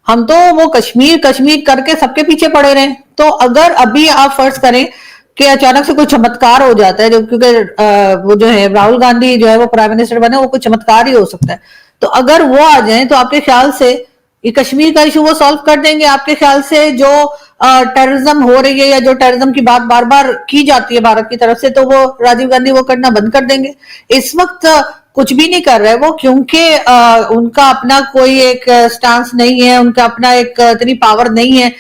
हम तो वो कश्मीर कश्मीर करके सबके पीछे पड़े रहे। तो अगर अभी आप फर्ज करें कि अचानक से कोई चमत्कार हो जाता है, जो क्योंकि वो जो है राहुल गांधी जो है वो प्राइम मिनिस्टर बने, वो कोई चमत्कार ही हो सकता है। तो अगर वो आ जाए तो आपके ख्याल से ये कश्मीर का इशू वो सॉल्व कर देंगे? आपके ख्याल से जो टेररिज्म हो रही है या जो टेररिज्म की बात बार बार की जाती है भारत की तरफ से, तो वो राजीव गांधी वो करना बंद कर देंगे? इस वक्त कुछ भी नहीं कर रहे वो, क्योंकि उनका अपना कोई एक स्टांस नहीं है, उनका अपना एक इतनी पावर नहीं है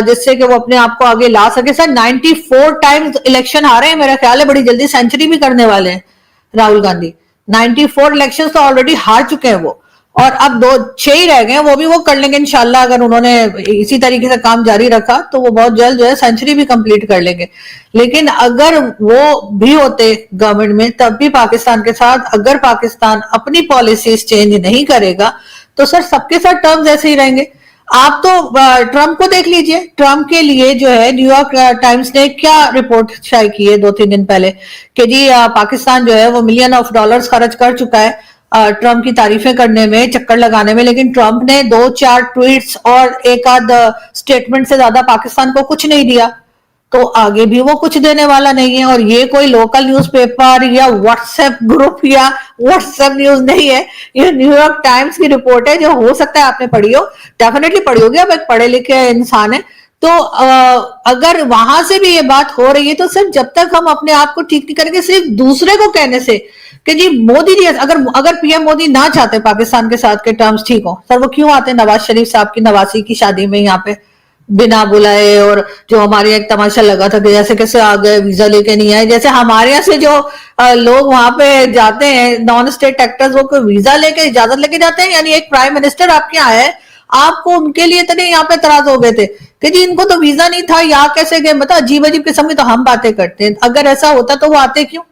जिससे कि वो अपने आप को आगे ला सके। सर 94 टाइम्स इलेक्शन हारे हैं, मेरा ख्याल है बड़ी जल्दी सेंचुरी भी करने वाले हैं राहुल गांधी। 94 इलेक्शंस तो ऑलरेडी हार चुके हैं वो, और अब 6 ही रह गए, वो भी वो कर लेंगे इंशाल्लाह। अगर उन्होंने इसी तरीके से काम जारी रखा तो वो बहुत जल्द जो है सेंचुरी भी कंप्लीट कर लेंगे। लेकिन अगर वो भी होते गवर्नमेंट में तब भी पाकिस्तान के साथ, अगर पाकिस्तान अपनी पॉलिसीज चेंज नहीं करेगा तो सर सबके साथ टर्म्स ऐसे ही रहेंगे। आप तो ट्रंप को देख लीजिए, ट्रंप के लिए जो है न्यूयॉर्क टाइम्स ने क्या रिपोर्ट शाये की है 2-3 दिन पहले कि जी पाकिस्तान जो है वो $मिलियन खर्च कर चुका है ट्रंप की तारीफें करने में, चक्कर लगाने में। लेकिन ट्रंप ने 2-4 ट्वीट्स और एक आध स्टेटमेंट से ज्यादा पाकिस्तान को कुछ नहीं दिया, तो आगे भी वो कुछ देने वाला नहीं है। और ये कोई लोकल न्यूज़पेपर या व्हाट्सएप ग्रुप या व्हाट्सएप न्यूज नहीं है, ये न्यूयॉर्क टाइम्स की रिपोर्ट है, जो हो सकता है आपने पढ़ी हो, डेफिनेटली पढ़ी होगी, आप एक पढ़े लिखे इंसान है। तो अगर वहां से भी ये बात हो रही है तो सिर्फ जब तक हम अपने आप को ठीक नहीं करेंगे, सिर्फ दूसरे को कहने से कि जी मोदी जी, अगर पीएम मोदी ना चाहते पाकिस्तान के साथ के टर्म्स ठीक हो, सर वो क्यों आते नवाज शरीफ साहब की नवासी की शादी में यहाँ पे बिना बुलाए? और जो हमारे एक तमाशा लगा था कि जैसे कैसे आ गए, वीजा लेके नहीं आए। जैसे हमारे यहाँ से जो लोग वहां पे जाते हैं नॉन स्टेट एक्टर्स, वो कोई वीजा लेके इजाजत लेके जाते हैं? यानी एक प्राइम मिनिस्टर आपके यहाँ है, आपको उनके लिए इतने यहाँ पे तराज हो गए थे कि जी इनको तो वीजा नहीं था, यहाँ कैसे गए? मतलब अजीब अजीब किस्म की तो हम बातें करते हैं। अगर ऐसा होता तो वो आते क्यों?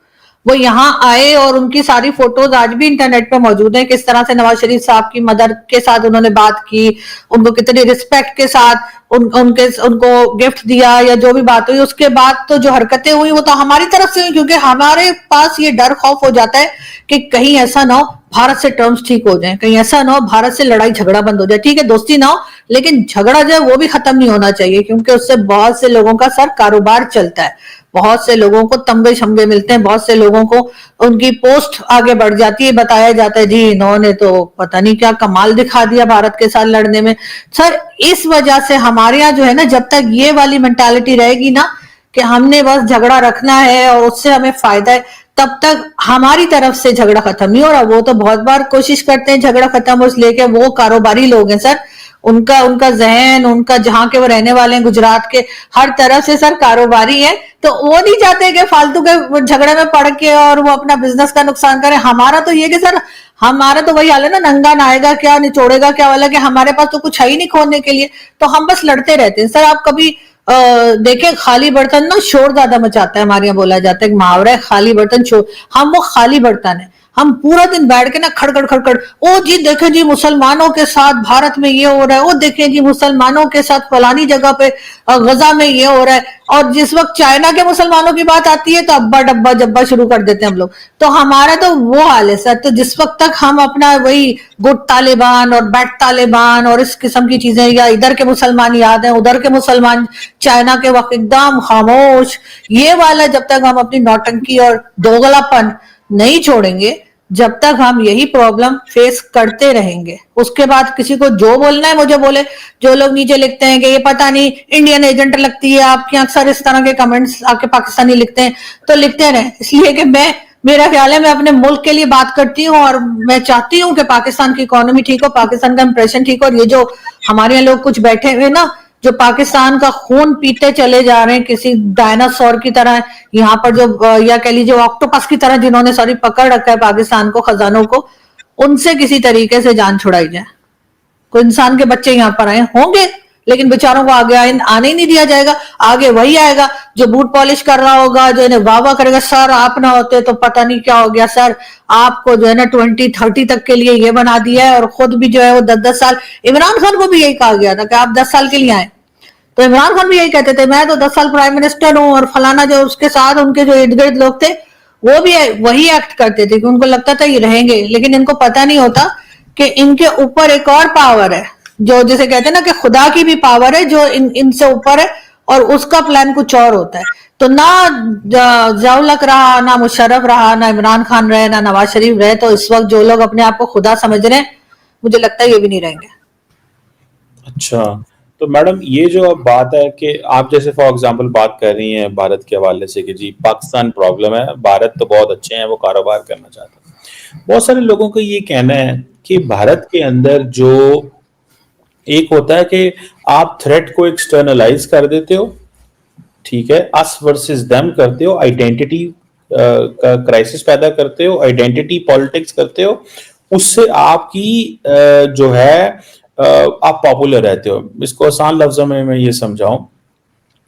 वो यहाँ आए और उनकी सारी फोटोज आज भी इंटरनेट पे मौजूद है, किस तरह से नवाज शरीफ साहब की मदर के साथ उन्होंने बात की, उनको कितनी रिस्पेक्ट के साथ उनको गिफ्ट दिया, या जो भी बात हुई। उसके बाद तो जो हरकतें हुई वो तो हमारी तरफ से हुई, क्योंकि हमारे पास ये डर खौफ हो जाता है कि कहीं ऐसा ना हो भारत से टर्म्स ठीक हो जाए, कहीं ऐसा ना हो भारत से लड़ाई झगड़ा बंद हो जाए। ठीक है दोस्ती ना हो, लेकिन झगड़ा जो है वो भी खत्म नहीं होना चाहिए, क्योंकि उससे बहुत से लोगों का सर कारोबार चलता है, बहुत से लोगों को तंबे शंबे मिलते हैं, बहुत से लोगों को उनकी पोस्ट आगे बढ़ जाती है, बताया जाता है जी इन्होंने तो पता नहीं क्या कमाल दिखा दिया भारत के साथ लड़ने में। सर इस वजह से हमारे यहाँ जो है ना, जब तक ये वाली मेंटालिटी रहेगी ना कि हमने बस झगड़ा रखना है और उससे हमें फायदा है, तब तक हमारी तरफ से झगड़ा खत्म नहीं हो रहा। वो तो बहुत बार कोशिश करते हैं झगड़ा खत्म हो, इसलिए वो कारोबारी लोग हैं सर, उनका जहन, उनका जहां के वो रहने वाले हैं गुजरात के, हर तरफ से सर कारोबारी है। तो वो नहीं चाहते कि फालतू के झगड़े में पड़ के और वो अपना बिजनेस का नुकसान करे। हमारा तो ये कि सर हमारा तो वही हाल है ना, नंगा नहाएगा क्या निचोड़ेगा क्या वाला, कि हमारे पास तो कुछ है ही नहीं खोने के लिए, तो हम बस लड़ते रहते हैं। सर आप कभी देखे खाली बर्तन ना शोर ज्यादा मचाता है, हमारे यहाँ बोला जाता है मुहावरा है खाली बर्तन शोर। हम वो खाली बर्तन है, हम पूरा दिन बैठ के ना खड़खड़ खड़खड़, ओ जी देखे जी मुसलमानों के साथ भारत में ये हो रहा है, ओ देखे जी मुसलमानों के साथ फलानी जगह पे गजा में ये हो रहा है। और जिस वक्त चाइना के मुसलमानों की बात आती है तो अब्बा डब्बा जब्बा शुरू कर देते हैं हम लोग। तो हमारा तो वो हाल है सर। तो जिस वक्त तक हम अपना वही गुड तालिबान और बैड तालिबान और इस किस्म की चीजें, या इधर के मुसलमान याद है उधर के मुसलमान चाइना के वक्त एकदम खामोश, ये वाला जब तक हम अपनी नौटंकी और दोगलापन नहीं छोड़ेंगे, जब तक हम यही प्रॉब्लम फेस करते रहेंगे। उसके बाद किसी को जो बोलना है मुझे बोले। जो लोग नीचे लिखते हैं कि ये पता नहीं इंडियन एजेंट लगती है आपकी, अक्सर इस तरह के कमेंट्स आपके पाकिस्तानी लिखते हैं, तो लिखते रहे, इसलिए कि मेरा ख्याल है मैं अपने मुल्क के लिए बात करती हूँ और मैं चाहती हूँ कि पाकिस्तान की इकोनॉमी ठीक हो, पाकिस्तान का इंप्रेशन ठीक हो। और ये जो हमारे यहाँ लोग कुछ बैठे हुए ना, जो पाकिस्तान का खून पीते चले जा रहे हैं किसी डायनासोर की तरह, यहाँ पर जो या कह लीजिए ऑक्टोपस की तरह जिन्होंने सॉरी पकड़ रखा है पाकिस्तान को, खजानों को, उनसे किसी तरीके से जान छुड़ाई जाए। कोई इंसान के बच्चे यहाँ पर आए होंगे, लेकिन बेचारों को आगे आने ही नहीं दिया जाएगा। आगे वही आएगा जो बूट पॉलिश कर रहा होगा, जो इन्हें वाह वाह करेगा, सर आप ना होते तो पता नहीं क्या हो गया, सर आपको जो है ना 2030 तक के लिए ये बना दिया है। और खुद भी जो है वो 10-10 साल, इमरान खान को भी यही कहा गया था कि आप 10 साल के लिए आए, तो इमरान खान भी यही कहते थे मैं तो 10 साल प्राइम मिनिस्टर हूं, और फलाना जो उसके साथ उनके जो इर्द गिर्द लोग थे वो भी वही एक्ट करते थे कि उनको लगता था ये रहेंगे। लेकिन इनको पता नहीं होता कि इनके ऊपर एक और पावर है जो जिसे कहते हैं ना कि खुदा की भी पावर है जो इनसे ऊपर है, और उसका प्लान कुछ और होता है। तो ना ज़ियाउल-हक रहा, ना मुशर्रफ रहा, ना इमरान खान रहे, ना नवाज शरीफ रहे, तो इस वक्त जो लोग अपने आप को खुदा समझ रहे हैं, मुझे लगता है ये भी नहीं रहेंगे। अच्छा, तो मैडम ये जो अब बात है कि आप जैसे फॉर एग्जांपल बात कर रही हैं भारत के हवाले से कि जी पाकिस्तान प्रॉब्लम है, भारत तो बहुत अच्छे हैं, वो कारोबार करना चाहते हैं। बहुत सारे लोगों का ये कहना है कि भारत के अंदर जो एक होता है कि आप थ्रेट को एक्सटर्नलाइज कर देते हो, ठीक है, अस वर्सेस देम करते हो, आइडेंटिटी का क्राइसिस पैदा करते हो, आइडेंटिटी पॉलिटिक्स करते हो, उससे आपकी जो है आप पॉपुलर रहते हो। इसको आसान लफ्जों में मैं ये समझाऊं,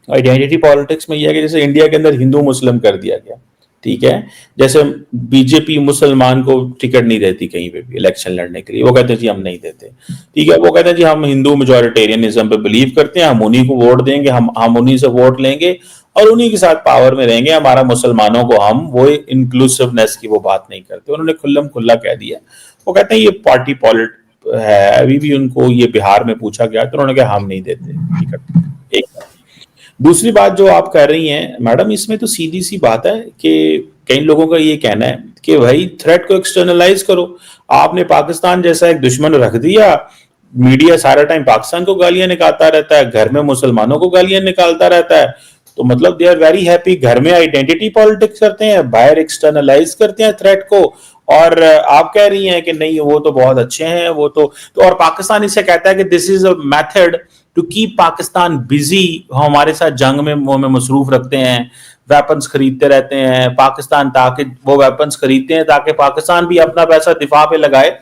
आइडेंटिटी पॉलिटिक्स में यह है कि जैसे इंडिया के अंदर हिंदू मुस्लिम कर दिया गया, ठीक है, जैसे बीजेपी मुसलमान को टिकट नहीं देती कहीं पे भी इलेक्शन लड़ने के लिए, वो कहते हैं जी हम नहीं देते, ठीक है, वो कहते हैं जी हम हिंदू मेजोरिटेरियनिज्म पे बिलीव करते हैं, हम उन्हीं को वोट देंगे, हम उन्हीं से वोट लेंगे और उन्हीं के साथ पावर में रहेंगे, हमारा मुसलमानों को हम वो इंक्लूसिवनेस की वो बात नहीं करते। उन्होंने खुल्लम खुल्ला कह दिया। वो कहते हैं ये पार्टी पॉलिट है। अभी भी उनको ये बिहार में पूछा गया तो उन्होंने कहा हम नहीं देते टिकट। एक दूसरी बात जो आप कह रही हैं मैडम, इसमें तो सीधी सी बात है कि कई लोगों का ये कहना है कि भाई थ्रेट को एक्सटर्नलाइज करो। आपने पाकिस्तान जैसा एक दुश्मन रख दिया, मीडिया सारा टाइम पाकिस्तान को गालियां निकालता रहता है, घर में मुसलमानों को गालियां निकालता रहता है, तो मतलब दे आर वेरी हैप्पी। घर में आइडेंटिटी पॉलिटिक्स करते हैं, बाहर एक्सटर्नलाइज करते हैं थ्रेट को, और आप कह रही हैं कि नहीं वो तो बहुत अच्छे हैं, वो तो और पाकिस्तान इसे कहता है कि this is a method to keep Pakistan busy. हमारे साथ जंग में वो में मसरूफ रखते हैं, वेपन्स खरीदते रहते हैं पाकिस्तान, ताकि वो वेपन्स खरीदते हैं ताकि पाकिस्तान भी अपना पैसा दिफा पे लगाए,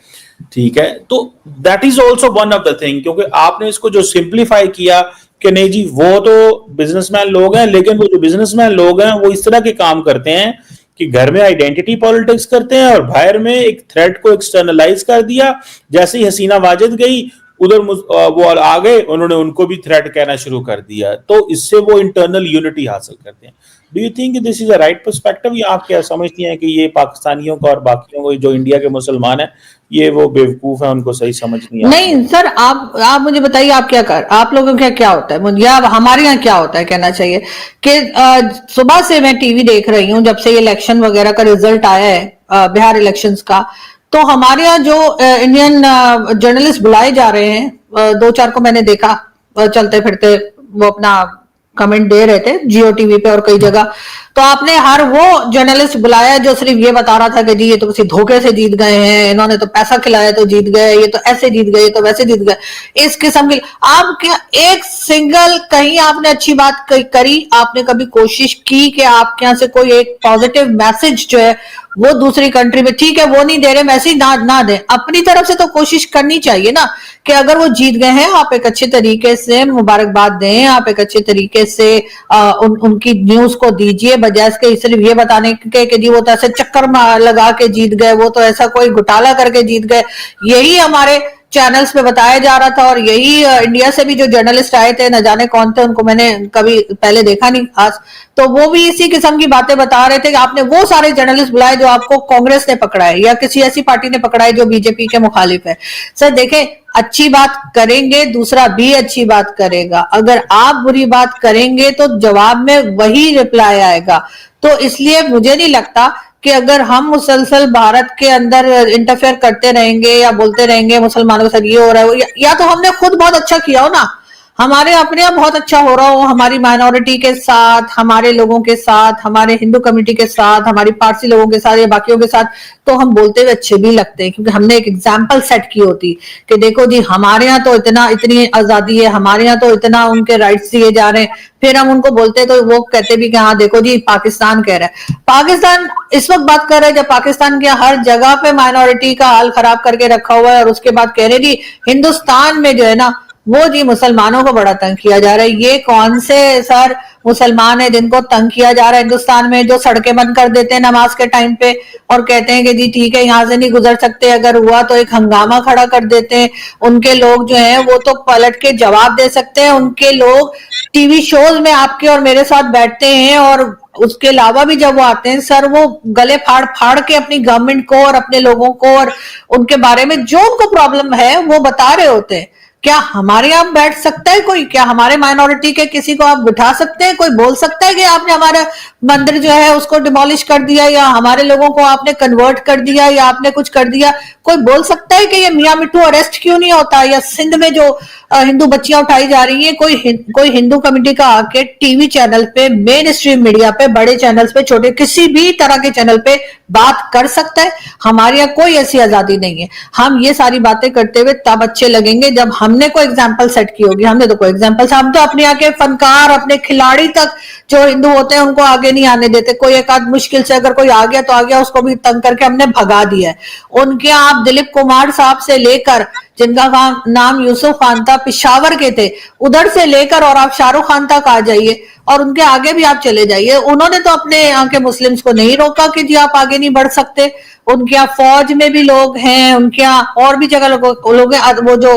ठीक है। तो that is also one of the thing, क्योंकि आपने इसको जो सिंप्लीफाई किया कि नहीं जी वो तो बिजनेसमैन लोग हैं, लेकिन वो जो बिजनेसमैन लोग हैं वो इस तरह के काम करते हैं कि घर में आइडेंटिटी पॉलिटिक्स करते हैं और बाहर में एक थ्रेट को एक्सटर्नलाइज कर दिया। जैसे ही हसीना वाजिद गई उधर वो आ गए, उन्होंने उनको भी थ्रेट कहना शुरू कर दिया, तो इससे वो इंटरनल यूनिटी हासिल करते हैं। Do you think this is a right perspective, या आप क्या समझती हैं कि ये पाकिस्तानियों का और बाकियों को जो इंडिया के मुसलमान हैं ये वो बेवकूफ है, उनको सही समझ नहीं आती नहीं है? सर, आप मुझे बताइए, आप क्या कर, आप लोगों का क्या होता है, मुझे हमारे यहाँ क्या होता है कहना चाहिए कि सुबह से मैं टीवी देख रही हूँ, जब से ये इलेक्शन वगैरह का रिजल्ट आया है, बिहार इलेक्शंस का, तो हमारे यहाँ जो इंडियन जर्नलिस्ट बुलाए जा रहे हैं, दो चार को मैंने देखा चलते फिरते, वो अपना कमेंट दे रहे थे जियो टीवी पे और कई जगह। तो आपने हर वो जर्नलिस्ट बुलाया जो सिर्फ ये बता रहा था कि जी ये तो किसी धोखे से जीत गए हैं, इन्होंने तो पैसा खिलाया तो जीत गए, ये तो ऐसे जीत गए, ये तो वैसे जीत गए, इस किस्म की। आप क्या एक सिंगल कहीं आपने अच्छी बात करी? आपने कभी कोशिश की कि आपके यहाँ से कोई एक पॉजिटिव मैसेज जो है वो दूसरी कंट्री में, ठीक है वो नहीं दे रहे मैसेज, ना दें, अपनी तरफ से तो कोशिश करनी चाहिए ना कि अगर वो जीत गए हैं आप एक अच्छे तरीके से मुबारकबाद दें, आप एक अच्छे तरीके से उनकी न्यूज को दीजिए, बजाय इसके सिर्फ ये बताने के कि जी वो तो ऐसे चक्कर लगा के जीत गए, वो तो ऐसा कोई घोटाला करके जीत गए। यही हमारे चैनल्स पे बताया जा रहा था, और यही इंडिया से भी जो जर्नलिस्ट आए थे, न जाने कौन थे, उनको मैंने कभी पहले देखा नहीं आज, तो वो भी इसी किस्म की बातें बता रहे थे कि आपने वो सारे जर्नलिस्ट बुलाए जो आपको कांग्रेस ने पकड़ा है या किसी ऐसी पार्टी ने पकड़ा है जो बीजेपी के मुखालिफ है। सर देखें, अच्छी बात करेंगे दूसरा भी अच्छी बात करेगा, अगर आप बुरी बात करेंगे तो जवाब में वही रिप्लाई आएगा। तो इसलिए मुझे नहीं लगता कि अगर हम मुसलसल भारत के अंदर इंटरफेयर करते रहेंगे या बोलते रहेंगे मुसलमानों के साथ ये हो रहा है, या तो हमने खुद बहुत अच्छा किया हो ना, हमारे अपने यहाँ बहुत अच्छा हो रहा हो, हमारी माइनॉरिटी के साथ, हमारे लोगों के साथ, हमारे हिंदू कम्युनिटी के साथ, हमारी पारसी लोगों के साथ या बाकियों के साथ, तो हम बोलते हुए अच्छे भी लगते हैं क्योंकि हमने एक एग्जाम्पल सेट की होती कि देखो जी हमारे यहाँ तो इतनी आजादी है, हमारे यहाँ तो इतना उनके राइट्स दिए जा रहे हैं। फिर हम उनको बोलते तो वो कहते भी कि हाँ देखो जी पाकिस्तान कह रहा है, पाकिस्तान इस वक्त बात कर रहे हैं जब पाकिस्तान के हर जगह पे माइनॉरिटी का हाल खराब करके रखा हुआ है, और उसके बाद कह रहे जी हिंदुस्तान में जो है ना वो जी मुसलमानों को बड़ा तंग किया जा रहा है। ये कौन से सर मुसलमान है जिनको तंग किया जा रहा है हिंदुस्तान में, जो सड़कें बंद कर देते हैं नमाज के टाइम पे और कहते हैं कि जी ठीक है यहाँ से नहीं गुजर सकते, अगर हुआ तो एक हंगामा खड़ा कर देते हैं। उनके लोग जो हैं वो तो पलट के जवाब दे सकते हैं, उनके लोग टीवी शोज में आपके और मेरे साथ बैठते हैं, और उसके अलावा भी जब वो आते हैं सर वो गले फाड़ फाड़ के अपनी गवर्नमेंट को और अपने लोगों को और उनके बारे में जो उनको प्रॉब्लम है वो बता रहे होते हैं क्या हमारे यहाँ बैठ सकता है कोई? क्या हमारे माइनॉरिटी के किसी को आप बिठा सकते हैं? कोई बोल सकता है कि आपने हमारा मंदिर जो है उसको डिमोलिश कर दिया, या हमारे लोगों को आपने कन्वर्ट कर दिया, या आपने कुछ कर दिया? कोई बोल सकता है कि ये मियां मिट्ठू अरेस्ट क्यों नहीं होता? या सिंध में जो हिंदू बच्चियां उठाई जा रही हैं, कोई हिंदू कम्युनिटी का आके टीवी चैनल पे, मेन स्ट्रीम मीडिया पे, बड़े चैनल्स पे, छोटे किसी भी तरह के चैनल पे बात कर सकता है? हमारे यहाँ कोई ऐसी आजादी नहीं है। हम ये सारी बातें करते हुए तब अच्छे लगेंगे जब हमने कोई एग्जाम्पल सेट की होगी। हमने तो कोई एग्जाम्पल, हम तो अपने यहाँ के फनकार, अपने खिलाड़ी तक जो हिंदू होते हैं उनको आगे नहीं आने देते। कोई एक आध मुश्किल से अगर कोई आ गया तो आ गया, उसको भी तंग करके हमने भगा दिया है। उनके आप दिलीप कुमार साहब से लेकर, जिनका नाम यूसुफ खान था, पिशावर के थे, उधर से लेकर और आप शाहरुख खान तक आ जाइए और उनके आगे भी आप चले जाइए, उन्होंने तो अपने यहाँ के मुस्लिम्स को नहीं रोका कि जी आप आगे नहीं बढ़ सकते। उनके यहाँ फौज में भी लोग हैं, उनके यहाँ और भी जगह लोग हैं। वो जो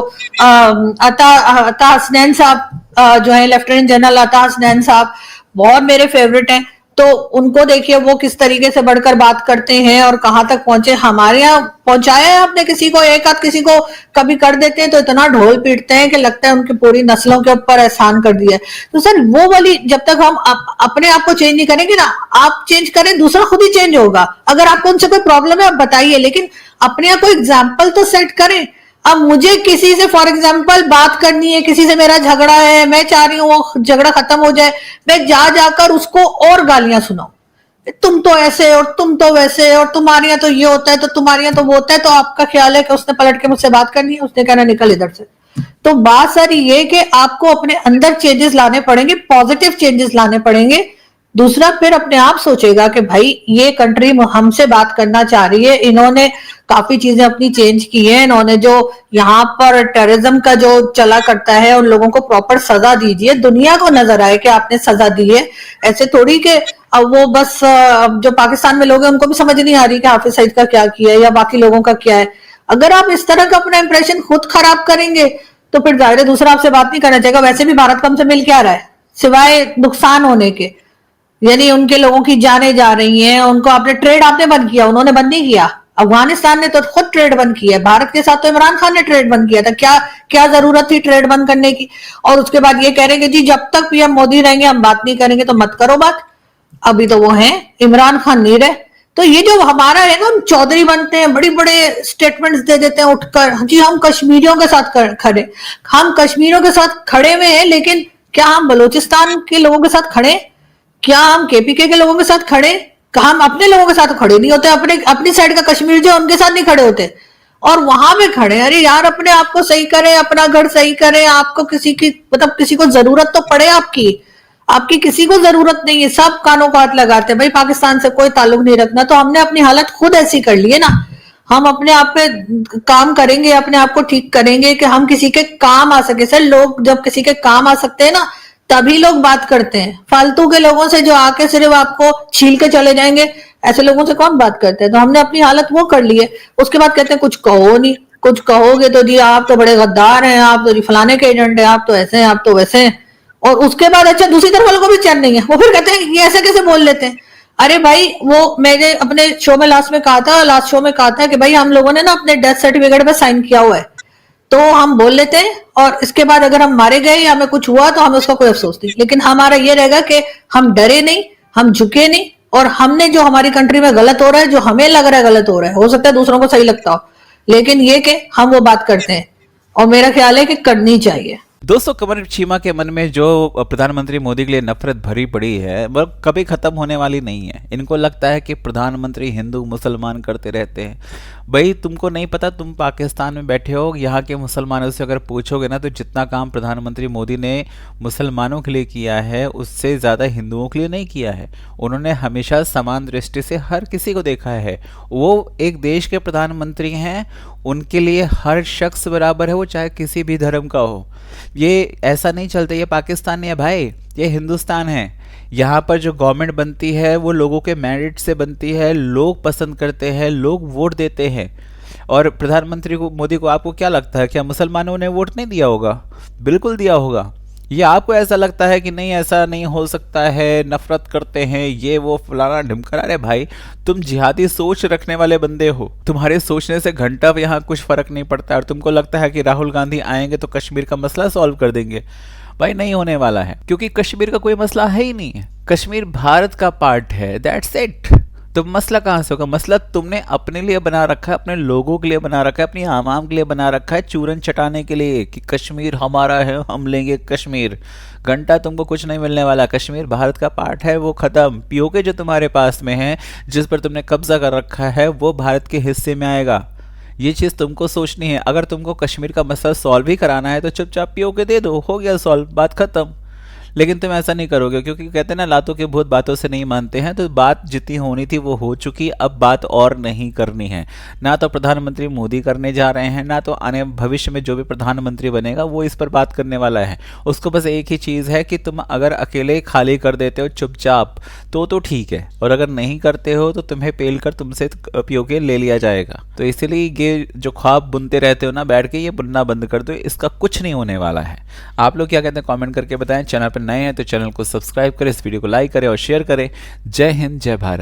अता हसनैन साहब जो है, लेफ्टिनेंट जनरल अता हसनैन साहब, बहुत मेरे फेवरेट हैं। तो उनको देखिए वो किस तरीके से बढ़कर बात करते हैं और कहां तक पहुंचे। हमारे यहाँ पहुंचाया है आपने किसी को, एक आध किसी को कभी कर देते हैं तो इतना ढोल पीटते हैं कि लगता है उनकी पूरी नस्लों के ऊपर एहसान कर दिया है। तो सर वो वाली, जब तक हम अपने आप को चेंज नहीं करेंगे ना, आप चेंज करें दूसरा खुद ही चेंज होगा। अगर आपको उनसे कोई प्रॉब्लम है आप बताइए, लेकिन अपने आप को एग्जाम्पल तो सेट करें। अब मुझे किसी से फॉर एग्जाम्पल बात करनी है, किसी से मेरा झगड़ा है, मैं चाह रही हूँ वो झगड़ा खत्म हो जाए, मैं जाकर उसको और गालियां सुनाऊं, तुम तो ऐसे और तुम तो वैसे और तुम्हारे यहाँ तो ये होता है तो तुम्हारे यहाँ तो वो होता है, तो आपका ख्याल है कि उसने पलट के मुझसे बात करनी है? उसने कहना निकल इधर से। तो बात सारी ये कि आपको अपने अंदर चेंजेस लाने पड़ेंगे, पॉजिटिव चेंजेस लाने पड़ेंगे। दूसरा, फिर अपने आप सोचेगा कि भाई ये कंट्री हमसे बात करना चाह रही है, इन्होंने काफी चीजें अपनी चेंज की है, इन्होंने जो यहाँ पर टेररिज्म का जो चला करता है उन लोगों को प्रॉपर सजा दीजिए, दुनिया को नजर आए कि आपने सजा दी है। ऐसे थोड़ी कि अब वो बस जो पाकिस्तान में लोग हैं उनको भी समझ नहीं आ रही कि हाफिज सईद का क्या किया है या बाकी लोगों का क्या है। अगर आप इस तरह का अपना इंप्रेशन खुद खराब करेंगे तो फिर जाहिर है दूसरा आपसे बात नहीं करना चाहेगा। वैसे भी भारत को हमसे मिल क्या रहा है सिवाय नुकसान होने के? यानी उनके लोगों की जाने जा रही हैं, उनको आपने ट्रेड आपने बंद किया, उन्होंने बंद नहीं किया। अफगानिस्तान ने तो खुद ट्रेड बंद किया है, भारत के साथ तो इमरान खान ने ट्रेड बंद किया था। क्या क्या जरूरत थी ट्रेड बंद करने की? और उसके बाद ये कह रहे हैं कि जी जब तक पीएम मोदी रहेंगे हम बात नहीं करेंगे, तो मत करो बात। अभी तो वो हैं, इमरान खान नहीं रहे। तो ये जो हमारा है ना, हम चौधरी बनते हैं, बड़ी बड़े स्टेटमेंट्स दे देते हैं उठकर, जी हम कश्मीरियों के साथ खड़े, हम कश्मीरियों के साथ खड़े हुए हैं, लेकिन क्या हम बलूचिस्तान के लोगों के साथ खड़े? क्या हम केपीके के लोगों के साथ खड़े? हम अपने लोगों के साथ खड़े नहीं होते, अपनी साइड का कश्मीर जो उनके साथ नहीं खड़े होते, और वहां पे खड़े। अरे यार अपने आप को सही करें, अपना घर सही करें। आपको किसी की मतलब किसी को जरूरत तो पड़े, आपकी किसी को जरूरत नहीं है, सब कानों को हाथ लगाते हैं भाई पाकिस्तान से कोई ताल्लुक नहीं रखना। तो हमने अपनी हालत खुद ऐसी कर ली है ना, हम अपने आप पे काम करेंगे, अपने आप को ठीक करेंगे कि हम किसी के काम आ सके। सर लोग जब किसी के काम आ सकते हैं ना तभी लोग बात करते हैं। फालतू के लोगों से जो आके सिर्फ आपको छील के चले जाएंगे, ऐसे लोगों से कौन बात करते हैं? तो हमने अपनी हालत वो कर ली है। उसके बाद कहते हैं कुछ कहो नहीं, कुछ कहोगे तो जी आप तो बड़े गद्दार हैं, आप तो जी फलाने के एजेंट हैं, आप तो ऐसे हैं, आप तो वैसे हैं। और उसके बाद अच्छा दूसरी तरफ वालों को भी चैन नहीं है, वो फिर कहते हैं ये ऐसे कैसे बोल लेते हैं। अरे भाई वो मैंने अपने शो में लास्ट शो में कहा था कि भाई हम लोगों ने ना अपने डेथ सर्टिफिकेट पे साइन किया हुआ है, तो हम बोल लेते हैं और इसके बाद अगर हम मारे गए या हमें कुछ हुआ तो हमें उसका कोई अफसोस नहीं। लेकिन हमारा ये रहेगा कि हम डरे नहीं, हम झुके नहीं, और हमने जो हमारी कंट्री में गलत हो रहा है, जो हमें लग रहा है गलत हो रहा है, हो सकता है दूसरों को सही लगता हो, लेकिन ये कि हम वो बात करते हैं और मेरा ख्याल है कि करनी चाहिए। दोस्तों, कमर चीमा के मन में जो प्रधानमंत्री मोदी के लिए नफरत भरी पड़ी है वह कभी खत्म होने वाली नहीं है। इनको लगता है कि प्रधानमंत्री हिंदू मुसलमान करते रहते हैं। भाई तुमको नहीं पता, तुम पाकिस्तान में बैठे हो, यहाँ के मुसलमानों से अगर पूछोगे ना तो जितना काम प्रधानमंत्री मोदी ने मुसलमानों के लिए किया है उससे ज़्यादा हिंदुओं के लिए नहीं किया है। उन्होंने हमेशा समान दृष्टि से हर किसी को देखा है। वो एक देश के प्रधानमंत्री हैं, उनके लिए हर शख्स बराबर है, वो चाहे किसी भी धर्म का हो। ये ऐसा नहीं चलता ये पाकिस्तान नहीं है भाई, ये हिंदुस्तान है। यहाँ पर जो गवर्नमेंट बनती है वो लोगों के मेरिट से बनती है, लोग पसंद करते हैं, लोग वोट देते हैं। और प्रधानमंत्री को मोदी को आपको क्या लगता है, क्या मुसलमानों ने वोट नहीं दिया होगा? बिल्कुल दिया होगा। ये आपको ऐसा लगता है कि नहीं ऐसा नहीं हो सकता है, नफरत करते हैं ये वो फलाना ढिमकना। अरे भाई तुम जिहादी सोच रखने वाले बंदे हो, तुम्हारे सोचने से घंटा यहाँ कुछ फर्क नहीं पड़ता और तुमको लगता है कि राहुल गांधी आएंगे तो कश्मीर का मसला सॉल्व कर देंगे। भाई नहीं होने वाला है, क्योंकि कश्मीर का कोई मसला है ही नहीं है। कश्मीर भारत का पार्ट है, दैट्स इट। तो मसला कहाँ से होगा? मसला तुमने अपने लिए बना रखा है, अपने लोगों के लिए बना रखा है, अपनी आवाम के लिए बना रखा है, चूरन चटाने के लिए कि कश्मीर हमारा है, हम लेंगे कश्मीर। घंटा तुमको कुछ नहीं मिलने वाला। कश्मीर भारत का पार्ट है, वो खत्म। पीओके जो तुम्हारे पास में है, जिस पर तुमने कब्जा कर रखा है, वो भारत के हिस्से में आएगा। ये चीज़ तुमको सोचनी है। अगर तुमको कश्मीर का मसला सॉल्व ही कराना है तो चुपचाप पीओके दे दो, हो गया सॉल्व, बात खत्म। लेकिन तुम ऐसा नहीं करोगे, क्योंकि कहते हैं ना लातों के भूत बातों से नहीं मानते हैं। तो बात जितनी होनी थी वो हो चुकी, अब बात और नहीं करनी है। ना तो प्रधानमंत्री मोदी करने जा रहे हैं, ना तो आने भविष्य में जो भी प्रधानमंत्री बनेगा वो इस पर बात करने वाला है। उसको बस एक ही चीज़ है कि तुम अगर अकेले खाली कर देते हो चुपचाप तो ठीक है, और अगर नहीं करते हो तो तुम्हें पेल कर तुमसे पीओके ले लिया जाएगा। तो इसीलिए ये जो ख्वाब बुनते रहते हो ना बैठ के, ये बुनना बंद कर दो, इसका कुछ नहीं होने वाला है। आप लोग क्या कहते हैं कमेंट करके बताएं। चैनल पर नए हैं तो चैनल को सब्सक्राइब करें, इस वीडियो को लाइक करें और शेयर करें। जय हिंद, जय भारत।